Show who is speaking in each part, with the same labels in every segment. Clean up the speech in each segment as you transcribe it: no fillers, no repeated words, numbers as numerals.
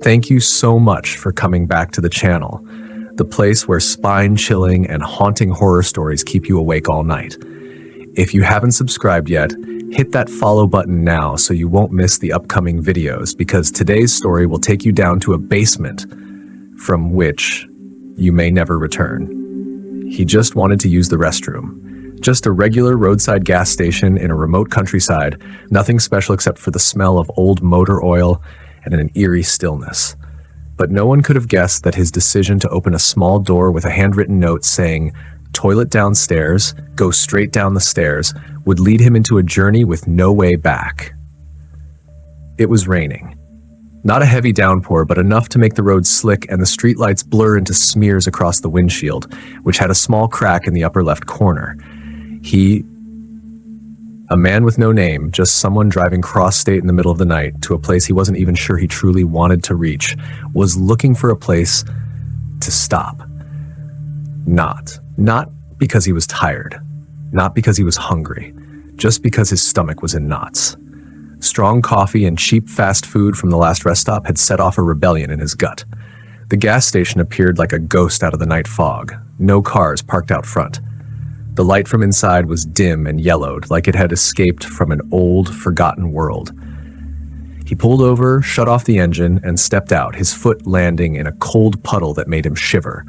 Speaker 1: Thank you so much for coming back to the channel, the place where spine-chilling and haunting horror stories keep you awake all night. If you haven't subscribed yet, hit that follow button now so you won't miss the upcoming videos, because today's story will take you down to a basement from which you may never return. He just wanted to use the restroom. Just a regular roadside gas station in a remote countryside, nothing special except for the smell of old motor oil and an eerie stillness. But no one could have guessed that his decision to open a small door with a handwritten note saying, "Toilet downstairs, go straight down the stairs," would lead him into a journey with no way back. It was raining. Not a heavy downpour, but enough to make the road slick and the streetlights blur into smears across the windshield, which had a small crack in the upper left corner. A man with no name, just someone driving cross-state in the middle of the night to a place he wasn't even sure he truly wanted to reach, was looking for a place to stop. Not because he was tired, not because he was hungry, just because his stomach was in knots. Strong coffee and cheap fast food from the last rest stop had set off a rebellion in his gut. The gas station appeared like a ghost out of the night fog, no cars parked out front. The light from inside was dim and yellowed, like it had escaped from an old, forgotten world. He pulled over, shut off the engine, and stepped out, his foot landing in a cold puddle that made him shiver.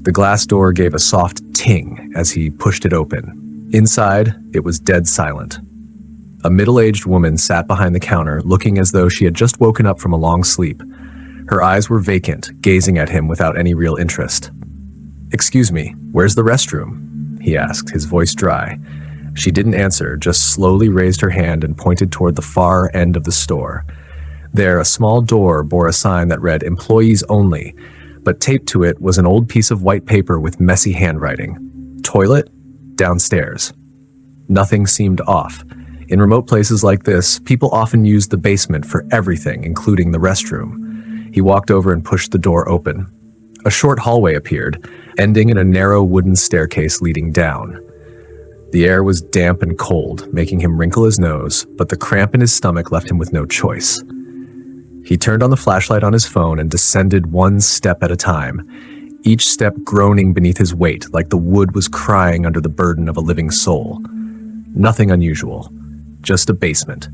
Speaker 1: The glass door gave a soft ting as he pushed it open. Inside, it was dead silent. A middle-aged woman sat behind the counter, looking as though she had just woken up from a long sleep. Her eyes were vacant, gazing at him without any real interest. "Excuse me, where's the restroom?" he asked, his voice dry. She didn't answer, just slowly raised her hand and pointed toward the far end of the store. There, a small door bore a sign that read "Employees Only," but taped to it was an old piece of white paper with messy handwriting. "Toilet? Downstairs." Nothing seemed off. In remote places like this, people often used the basement for everything, including the restroom. He walked over and pushed the door open. A short hallway appeared, ending in a narrow wooden staircase leading down. The air was damp and cold, making him wrinkle his nose, but the cramp in his stomach left him with no choice. He turned on the flashlight on his phone and descended one step at a time, each step groaning beneath his weight, like the wood was crying under the burden of a living soul. Nothing unusual, just a basement.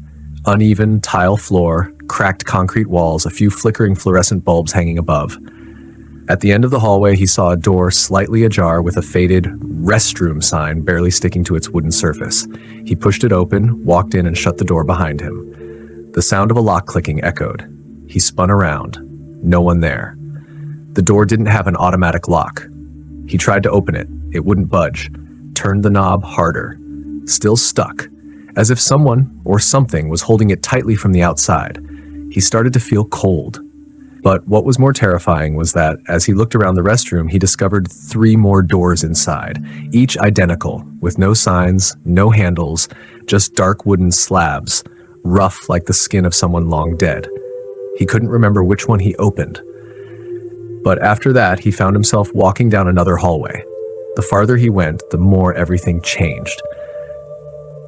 Speaker 1: Uneven tile floor, cracked concrete walls, a few flickering fluorescent bulbs hanging above. At the end of the hallway, he saw a door slightly ajar with a faded "Restroom" sign barely sticking to its wooden surface. He pushed it open, walked in, and shut the door behind him. The sound of a lock clicking echoed. He spun around. No one there. The door didn't have an automatic lock. He tried to open it. It wouldn't budge. Turned the knob harder. Still stuck, as if someone or something was holding it tightly from the outside. He started to feel cold. But what was more terrifying was that, as he looked around the restroom, he discovered 3 more doors inside, each identical, with no signs, no handles, just dark wooden slabs, rough like the skin of someone long dead. He couldn't remember which one he opened. But after that, he found himself walking down another hallway. The farther he went, the more everything changed.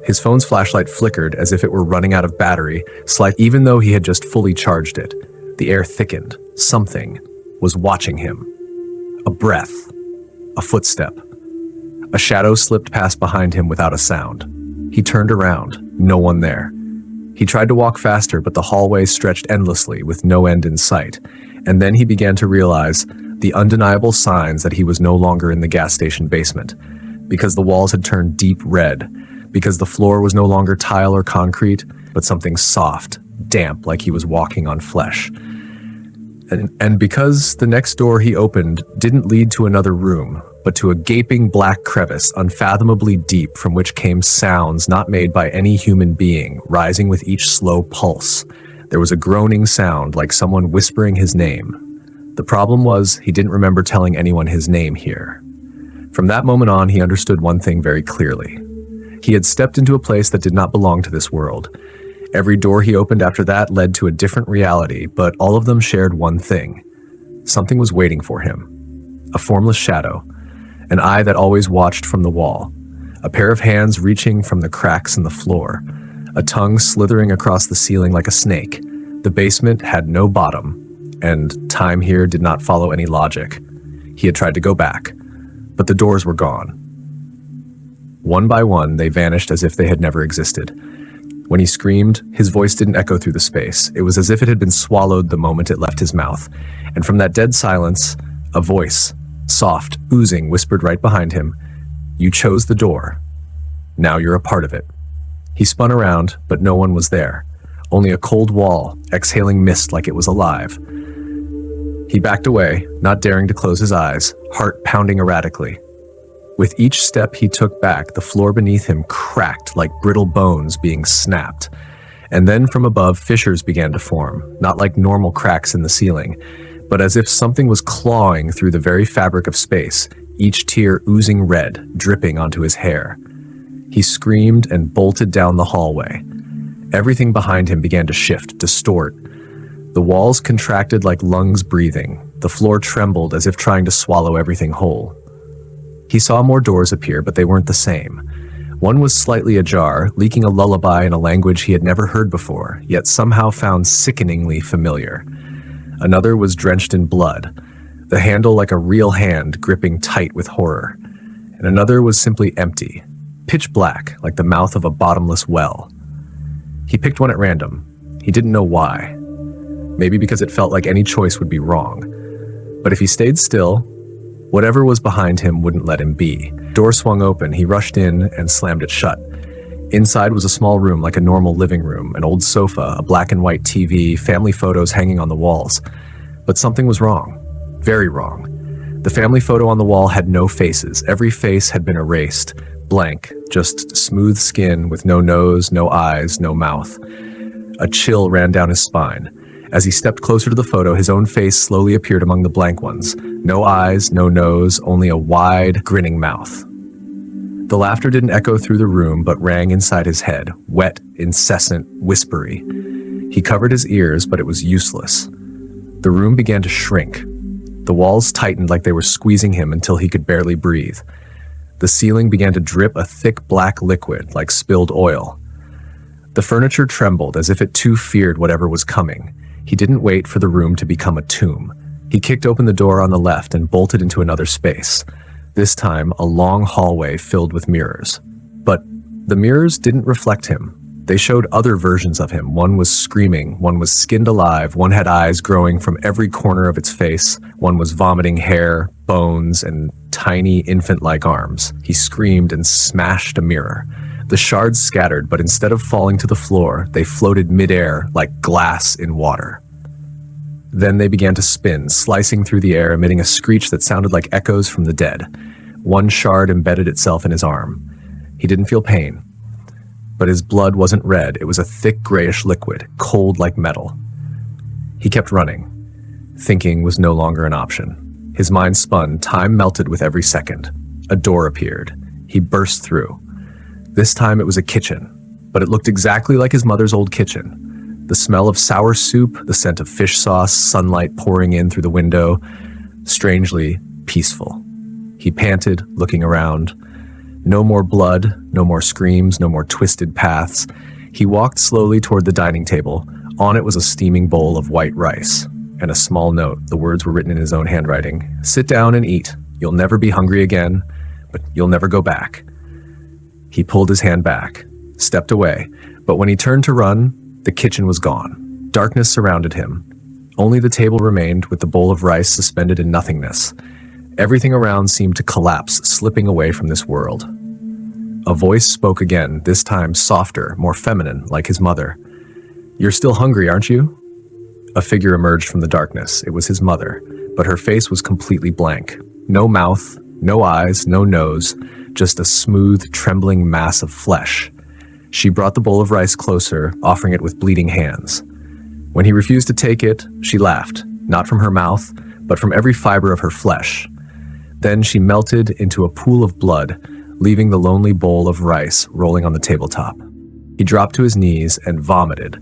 Speaker 1: His phone's flashlight flickered as if it were running out of battery, even though he had just fully charged it. The air thickened. Something was watching him. A breath. A footstep. A shadow slipped past behind him without a sound. He turned around. No one there. He tried to walk faster, but the hallway stretched endlessly with no end in sight. And then he began to realize the undeniable signs that he was no longer in the gas station basement, because the walls had turned deep red, because the floor was no longer tile or concrete, but something soft, damp, like he was walking on flesh. And because the next door he opened didn't lead to another room, but to a gaping black crevice unfathomably deep from which came sounds not made by any human being, rising with each slow pulse. There was a groaning sound like someone whispering his name. The problem was he didn't remember telling anyone his name here. From that moment on, he understood one thing very clearly. He had stepped into a place that did not belong to this world. Every door he opened after that led to a different reality, but all of them shared one thing. Something was waiting for him. A formless shadow, an eye that always watched from the wall, a pair of hands reaching from the cracks in the floor, a tongue slithering across the ceiling like a snake. The basement had no bottom, and time here did not follow any logic. He had tried to go back, but the doors were gone. One by one, they vanished as if they had never existed. When he screamed, his voice didn't echo through the space. It was as if it had been swallowed the moment it left his mouth. And from that dead silence, a voice, soft, oozing, whispered right behind him, "You chose the door. Now you're a part of it." He spun around, but no one was there. Only a cold wall, exhaling mist like it was alive. He backed away, not daring to close his eyes, heart pounding erratically. With each step he took back, the floor beneath him cracked like brittle bones being snapped. And then from above, fissures began to form, not like normal cracks in the ceiling, but as if something was clawing through the very fabric of space, each tear oozing red, dripping onto his hair. He screamed and bolted down the hallway. Everything behind him began to shift, distort. The walls contracted like lungs breathing. The floor trembled as if trying to swallow everything whole. He saw more doors appear, but they weren't the same. One was slightly ajar, leaking a lullaby in a language he had never heard before, yet somehow found sickeningly familiar. Another was drenched in blood, the handle like a real hand gripping tight with horror. And another was simply empty, pitch black like the mouth of a bottomless well. He picked one at random. He didn't know why. Maybe because it felt like any choice would be wrong. But if he stayed still, whatever was behind him wouldn't let him be. Door swung open, he rushed in and slammed it shut. Inside was a small room like a normal living room, an old sofa, a black and white TV, family photos hanging on the walls. But something was wrong. Very wrong. The family photo on the wall had no faces. Every face had been erased. Blank, just smooth skin with no nose, no eyes, no mouth. A chill ran down his spine. As he stepped closer to the photo, his own face slowly appeared among the blank ones. No eyes, no nose, only a wide, grinning mouth. The laughter didn't echo through the room, but rang inside his head, wet, incessant, whispery. He covered his ears, but it was useless. The room began to shrink. The walls tightened like they were squeezing him until he could barely breathe. The ceiling began to drip a thick black liquid, like spilled oil. The furniture trembled as if it too feared whatever was coming. He didn't wait for the room to become a tomb. He kicked open the door on the left and bolted into another space. This time, a long hallway filled with mirrors. But the mirrors didn't reflect him. They showed other versions of him. One was screaming, one was skinned alive, one had eyes growing from every corner of its face, one was vomiting hair, bones, and tiny infant-like arms. He screamed and smashed a mirror. The shards scattered, but instead of falling to the floor, they floated midair like glass in water. Then they began to spin, slicing through the air, emitting a screech that sounded like echoes from the dead. One shard embedded itself in his arm. He didn't feel pain, but his blood wasn't red. It was a thick grayish liquid, cold like metal. He kept running. Thinking was no longer an option. His mind spun, time melted with every second. A door appeared. He burst through. This time it was a kitchen, but it looked exactly like his mother's old kitchen. The smell of sour soup, the scent of fish sauce, sunlight pouring in through the window, strangely peaceful. He panted, looking around. No more blood, no more screams, no more twisted paths. He walked slowly toward the dining table. On it was a steaming bowl of white rice, and a small note. The words were written in his own handwriting. "Sit down and eat. You'll never be hungry again, but you'll never go back." He pulled his hand back, stepped away, but when he turned to run, the kitchen was gone. Darkness surrounded him. Only the table remained with the bowl of rice suspended in nothingness. Everything around seemed to collapse, slipping away from this world. A voice spoke again, this time softer, more feminine, like his mother. "You're still hungry, aren't you?" A figure emerged from the darkness. It was his mother, but her face was completely blank. No mouth, no eyes, no nose, just a smooth, trembling mass of flesh. She brought the bowl of rice closer, offering it with bleeding hands. When he refused to take it, she laughed, not from her mouth, but from every fiber of her flesh. Then she melted into a pool of blood, leaving the lonely bowl of rice rolling on the tabletop. He dropped to his knees and vomited,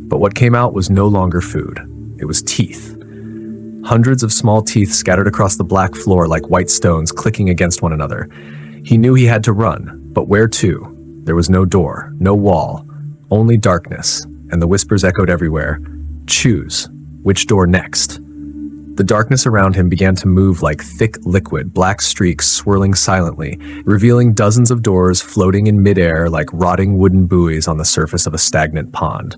Speaker 1: but what came out was no longer food. It was teeth. Hundreds of small teeth scattered across the black floor like white stones clicking against one another. He knew he had to run, but where to? There was no door, no wall, only darkness, and the whispers echoed everywhere. "Choose. Which door next? The darkness around him began to move like thick liquid, black streaks swirling silently, revealing dozens of doors floating in midair like rotting wooden buoys on the surface of a stagnant pond.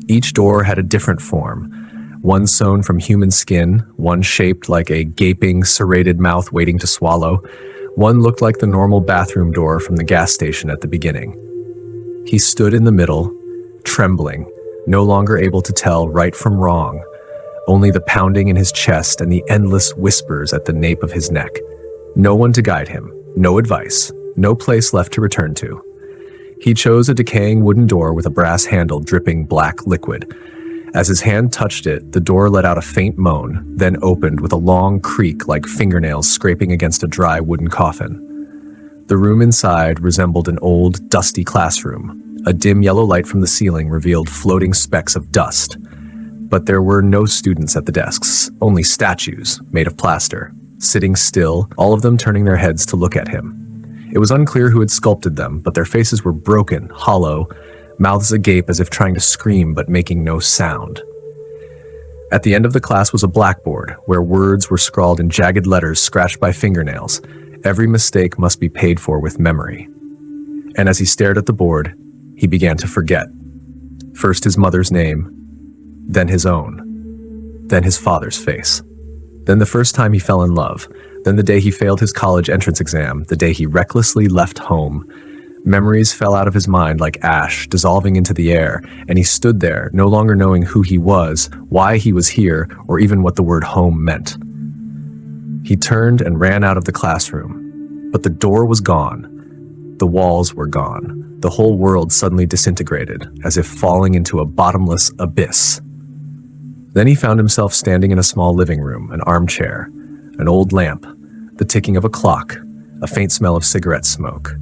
Speaker 1: Each door had a different form, one sewn from human skin, one shaped like a gaping, serrated mouth waiting to swallow. One looked like the normal bathroom door from the gas station at the beginning. He stood in the middle, trembling, no longer able to tell right from wrong, only the pounding in his chest and the endless whispers at the nape of his neck. No one to guide him, no advice, no place left to return to. He chose a decaying wooden door with a brass handle dripping black liquid. As his hand touched it, the door let out a faint moan, then opened with a long creak like fingernails scraping against a dry wooden coffin. The room inside resembled an old, dusty classroom. A dim yellow light from the ceiling revealed floating specks of dust. But there were no students at the desks, only statues made of plaster, sitting still, all of them turning their heads to look at him. It was unclear who had sculpted them, but their faces were broken, hollow, mouths agape as if trying to scream but making no sound. At the end of the class was a blackboard, where words were scrawled in jagged letters scratched by fingernails. Every mistake must be paid for with memory. And as he stared at the board, he began to forget. First his mother's name, then his own, then his father's face. Then the first time he fell in love, then the day he failed his college entrance exam, the day he recklessly left home. Memories fell out of his mind like ash, dissolving into the air, and he stood there, no longer knowing who he was, why he was here, or even what the word home meant. He turned and ran out of the classroom, but the door was gone. The walls were gone. The whole world suddenly disintegrated, as if falling into a bottomless abyss. Then he found himself standing in a small living room, an armchair, an old lamp, the ticking of a clock, a faint smell of cigarette smoke.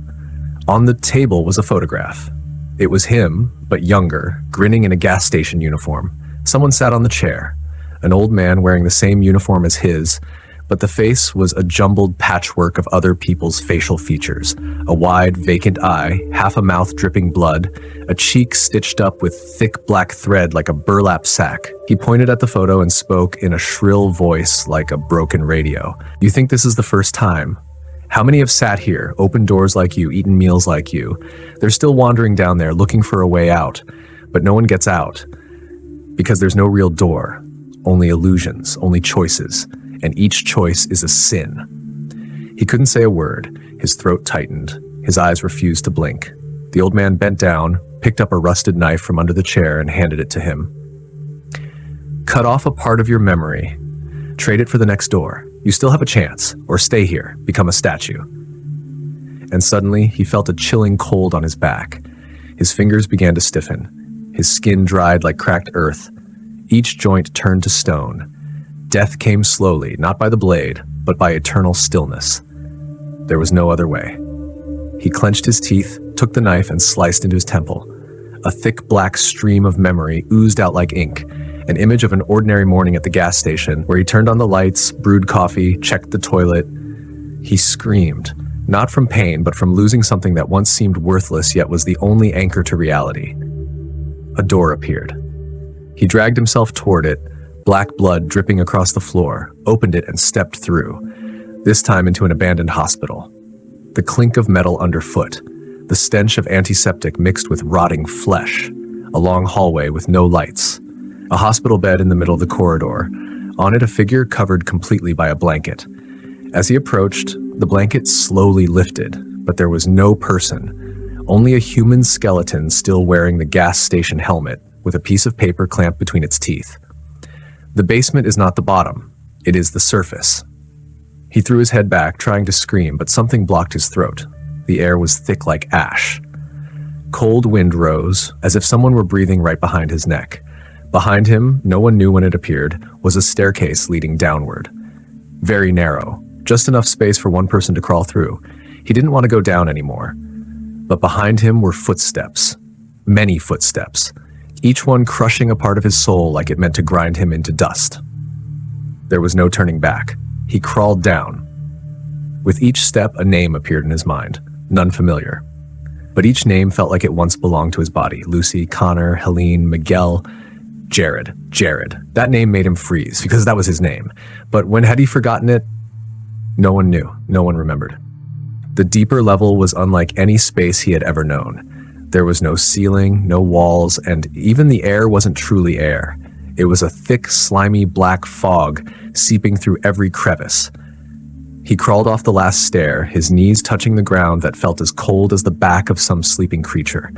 Speaker 1: On the table was a photograph. It was him, but younger, grinning in a gas station uniform. Someone sat on the chair, an old man wearing the same uniform as his, but the face was a jumbled patchwork of other people's facial features. A wide, vacant eye, half a mouth dripping blood, a cheek stitched up with thick black thread like a burlap sack. He pointed at the photo and spoke in a shrill voice like a broken radio. "You think this is the first time? How many have sat here, opened doors like you, eaten meals like you? They're still wandering down there, looking for a way out, but no one gets out. Because there's no real door, only illusions, only choices. And each choice is a sin." He couldn't say a word. His throat tightened. His eyes refused to blink. The old man bent down, picked up a rusted knife from under the chair and handed it to him. "Cut off a part of your memory. Trade it for the next door. You still have a chance. Or stay here, become a statue." And suddenly, he felt a chilling cold on his back. His fingers began to stiffen. His skin dried like cracked earth. Each joint turned to stone. Death came slowly, not by the blade, but by eternal stillness. There was no other way. He clenched his teeth, took the knife, and sliced into his temple. A thick black stream of memory oozed out like ink, an image of an ordinary morning at the gas station, where he turned on the lights, brewed coffee, checked the toilet. He screamed, not from pain, but from losing something that once seemed worthless yet was the only anchor to reality. A door appeared. He dragged himself toward it, black blood dripping across the floor, opened it and stepped through, this time into an abandoned hospital. The clink of metal underfoot, the stench of antiseptic mixed with rotting flesh, a long hallway with no lights, a hospital bed in the middle of the corridor, on it a figure covered completely by a blanket. As he approached, the blanket slowly lifted, but there was no person, only a human skeleton still wearing the gas station helmet, with a piece of paper clamped between its teeth. The basement is not the bottom, it is the surface. He threw his head back, trying to scream, but something blocked his throat. The air was thick like ash. Cold wind rose, as if someone were breathing right behind his neck. Behind him, no one knew when it appeared, was a staircase leading downward. Very narrow, just enough space for one person to crawl through. He didn't want to go down anymore. But behind him were footsteps. Many footsteps. Each one crushing a part of his soul like it meant to grind him into dust. There was no turning back. He crawled down. With each step, a name appeared in his mind, none familiar. But each name felt like it once belonged to his body. Lucy, Connor, Helene, Miguel. Jared. Jared. That name made him freeze, because that was his name. But when had he forgotten it? No one knew. No one remembered. The deeper level was unlike any space he had ever known. There was no ceiling, no walls, and even the air wasn't truly air. It was a thick, slimy black fog seeping through every crevice. He crawled off the last stair, his knees touching the ground that felt as cold as the back of some sleeping creature.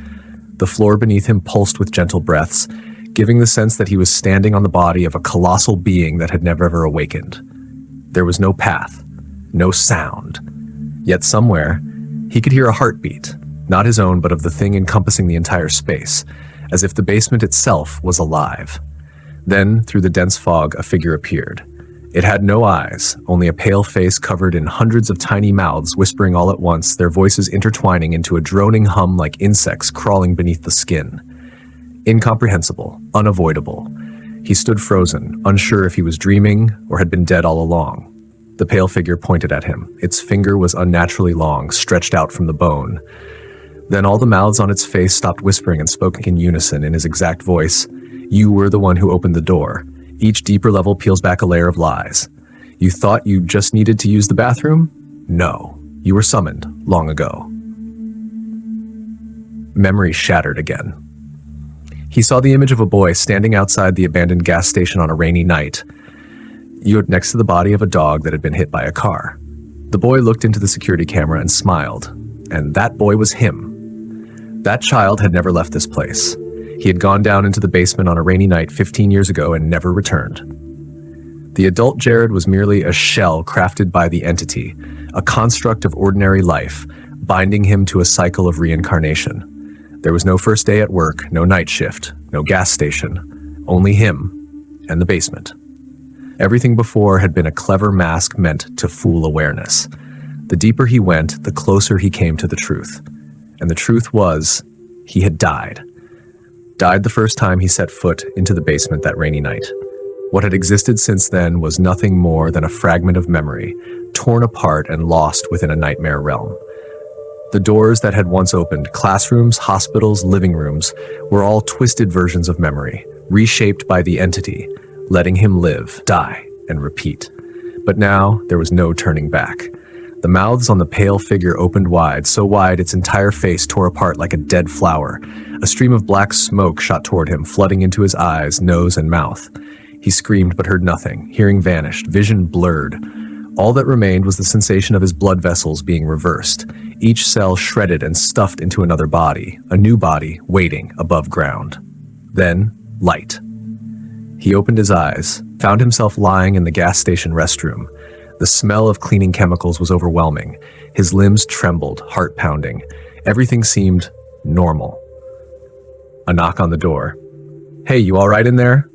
Speaker 1: The floor beneath him pulsed with gentle breaths, giving the sense that he was standing on the body of a colossal being that had never ever awakened. There was no path, no sound. Yet somewhere, he could hear a heartbeat, not his own but of the thing encompassing the entire space, as if the basement itself was alive. Then, through the dense fog, a figure appeared. It had no eyes, only a pale face covered in hundreds of tiny mouths whispering all at once, their voices intertwining into a droning hum like insects crawling beneath the skin. Incomprehensible, unavoidable. He stood frozen, unsure if he was dreaming or had been dead all along. The pale figure pointed at him. Its finger was unnaturally long, stretched out from the bone. Then all the mouths on its face stopped whispering and spoke in unison in his exact voice. You were the one who opened the door. Each deeper level peels back a layer of lies. You thought you just needed to use the bathroom? No. You were summoned long ago. Memory shattered again. He saw the image of a boy standing outside the abandoned gas station on a rainy night. You were next to the body of a dog that had been hit by a car. The boy looked into the security camera and smiled. And that boy was him. That child had never left this place. He had gone down into the basement on a rainy night 15 years ago and never returned. The adult Jared was merely a shell crafted by the entity, a construct of ordinary life, binding him to a cycle of reincarnation. There was no first day at work, no night shift, no gas station, only him and the basement. Everything before had been a clever mask meant to fool awareness. The deeper he went, the closer he came to the truth. And the truth was, he had died. Died the first time he set foot into the basement that rainy night. What had existed since then was nothing more than a fragment of memory, torn apart and lost within a nightmare realm. The doors that had once opened, classrooms, hospitals, living rooms, were all twisted versions of memory, reshaped by the entity, letting him live, die, and repeat. But now there was no turning back. The mouths on the pale figure opened wide, so wide its entire face tore apart like a dead flower. A stream of black smoke shot toward him, flooding into his eyes, nose, and mouth. He screamed but heard nothing. Hearing vanished, vision blurred. All that remained was the sensation of his blood vessels being reversed, each cell shredded and stuffed into another body, a new body waiting above ground. Then, light. He opened his eyes, found himself lying in the gas station restroom. The smell of cleaning chemicals was overwhelming. His limbs trembled, heart pounding. Everything seemed normal. A knock on the door. Hey, you all right in there?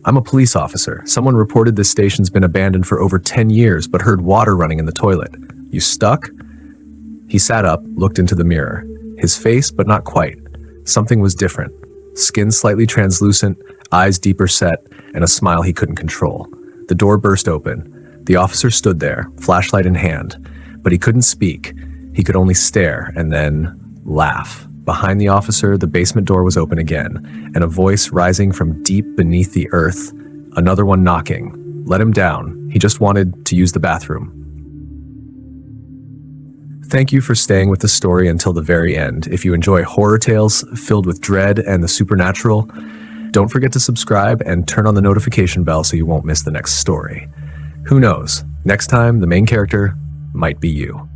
Speaker 1: I'm a police officer. Someone reported this station's been abandoned for over 10 years, but heard water running in the toilet. You stuck? He sat up, looked into the mirror. His face, but not quite. Something was different. Skin slightly translucent, eyes deeper set, and a smile he couldn't control. The door burst open. The officer stood there, flashlight in hand, but he couldn't speak. He could only stare and then laugh. Behind the officer, the basement door was open again, and a voice rising from deep beneath the earth, another one knocking. Let him down. He just wanted to use the bathroom. Thank you for staying with the story until the very end. If you enjoy horror tales filled with dread and the supernatural, don't forget to subscribe and turn on the notification bell so you won't miss the next story. Who knows? Next time, the main character might be you.